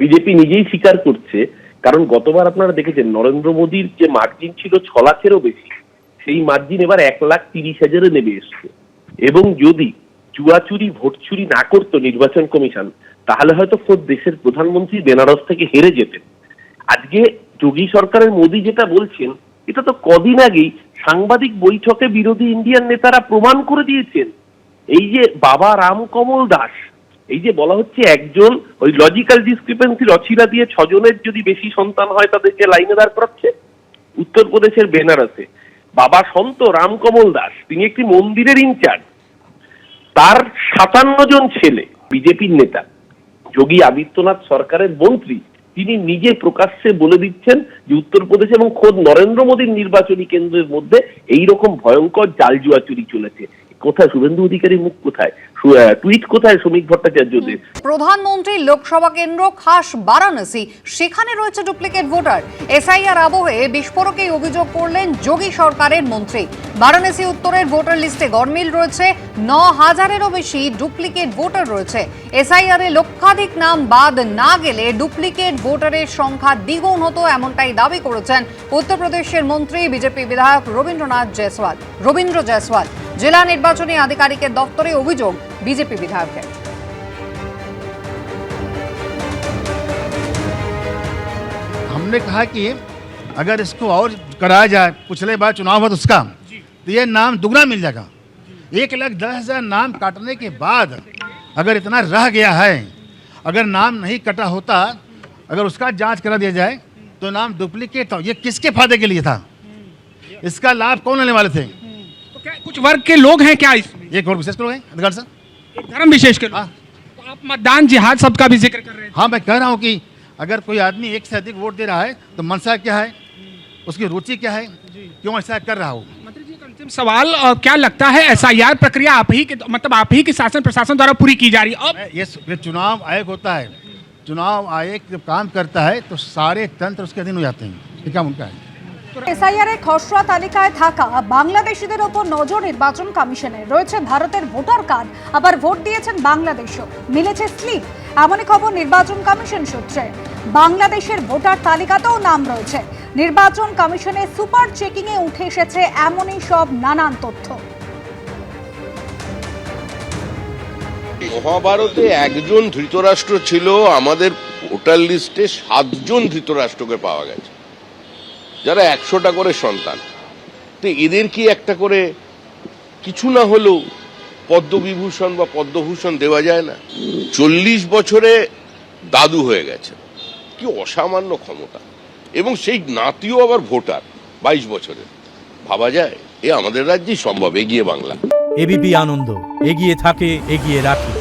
BJP নিজেই স্বীকার করছে, কারণ গতবার আপনারা দেখেছেন নরেন্দ্র মোদীর যে মার্জিন ছিল 6 লাখেরও বেশি, সেই মার্জিন এবার 1,30,000-এ নেমে এসছে। এবং যদি চুয়াচুরি ভোট চুরি না করতো নির্বাচন কমিশন, তাহলে হয়তো খোদ দেশের প্রধানমন্ত্রী বেনারস থেকে হেরে যেতেন। আজকে যোগী সরকারের মোদী যেটা বলছেন, এটা তো কদিন আগেই সাংবাদিক বৈঠকে বিরোধী ইন্ডিয়ান নেতারা প্রমাণ করে দিয়েছেন। এই যে বাবা রাম কমল দাস, এই যে বলা হচ্ছে একজন ওই লজিক্যাল ডিসক্রিপেন্সি রচিলা দিয়ে 6 জনের যদি বেশি সন্তান হয় তাদেরকে লাইনে দাঁড় করাচ্ছে উত্তরপ্রদেশের বেনারসে। বাবা সন্ত রামকমল দাস, তিনি একটি মন্দিরের ইনচার্জ, তার 57 জন ছেলে বিজেপির নেতা, যোগী আদিত্যনাথ সরকারের মন্ত্রী, তিনি নিজে প্রকাশ্যে বলে দিচ্ছেন যে উত্তরপ্রদেশ এবং খোদ নরেন্দ্র মোদীর নির্বাচনী কেন্দ্রের মধ্যে এইরকম ভয়ঙ্কর জাল জুয়া চুরি চলেছে। কোথায় শুভেন্দু অধিকারী মুখ, কোথায় টুইট, কোথায় শ্রমিক ভট্টাচার্যদের? প্রধানমন্ত্রী লোকসভা কেন্দ্র খাস বারাণসী, সেখানে রয়েছে ডুপ্লিকেট ভোটার। এসআইআর আবহে বিস্ফোরকে অভিযোগ করলেন যোগী সরকারের মন্ত্রী। বারাণসী উত্তরের ভোটার লিস্টে গরমিল রয়েছে, 9,000-এরও বেশি ডুপ্লিকেট ভোটার রয়েছে। এসআইআর এ লক্ষাধিক নাম বাদ না গেলে ডুপ্লিকেট ভোটারের সংখ্যা দ্বিগুণ হতো, এমনটাই দাবি করেছেন উত্তরপ্রদেশের মন্ত্রী বিজেপি বিধায়ক রবীন্দ্র জয়সওয়াল। জেলা নির্বাচনী আধিকারিকের দপ্তরে অভিযোগ बीजेपी विधायक है। हमने कहा कि अगर इसको और कराया जाए, पिछले बार चुनाव हुआ तो उसका, तो ये नाम दुगना मिल जाएगा। 1,10,000 नाम काटने के बाद अगर इतना रह गया है, अगर नाम नहीं कटा होता, अगर उसका जांच करा दिया जाए तो नाम डुप्लीकेट था। ये किसके फायदे के लिए था? इसका लाभ कौन लेने वाले थे? तो क्या कुछ वर्ग के लोग हैं क्या इसमें? एक और विशेष लोग हैं अधिकार सर, एक धर्म विशेष के लोग। तो आप मतदान जिहाद सबका भी जिक्र कर रहे हैं। हाँ, मैं कह रहा हूँ कि अगर कोई आदमी एक से अधिक वोट दे रहा है तो मंशा क्या है, उसकी रुचि क्या है, क्यों ऐसा कर रहा हो? मंत्री जी, एक अंतिम सवाल, क्या लगता है एसआईआर प्रक्रिया आप ही के शासन प्रशासन द्वारा पूरी की जा रही है? अब ये चुनाव आयोग होता है, चुनाव आयोग जब काम करता है तो सारे तंत्र उसके अधीन हो जाते हैं। ये काम उनका है। এসআইআর এর খসড়া তালিকায় থাকা বাংলাদেশিদের ওপর নজর নির্বাচন কমিশনের। রয়েছে ভারতের ভোটার কার্ড, আবার ভোট দিয়েছেন বাংলাদেশও, মিলেছে স্লিপ। এমনই খবর নির্বাচন কমিশন সূত্রে। বাংলাদেশের ভোটার তালিকাতেও নাম রয়েছে। নির্বাচন কমিশনের সুপার চেকিং এ উঠে এসেছে এমনই সব নানান তথ্য। মহাভারতে একজন ধৃতরাষ্ট্র ছিল, আমাদের ভোটার লিস্টে 7 জন ধৃতরাষ্ট্রকে পাওয়া গেছে, যারা 100টা করে সন্তান। তো এদের কি একটা করে কিছু না হলেও পদ্মবিভূষণ বা পদ্মভূষণ দেওয়া যায় না? 40 বছরে দাদু হয়ে গেছে, কি অসামান্য ক্ষমতা, এবং সেই নাতিও আবার ভোটার 22 বছরের। ভাবা যায় এ আমাদের রাজ্যেই সম্ভব। এগিয়ে বাংলা। এবিপি আনন্দ, এগিয়ে থাকে, এগিয়ে রাখে।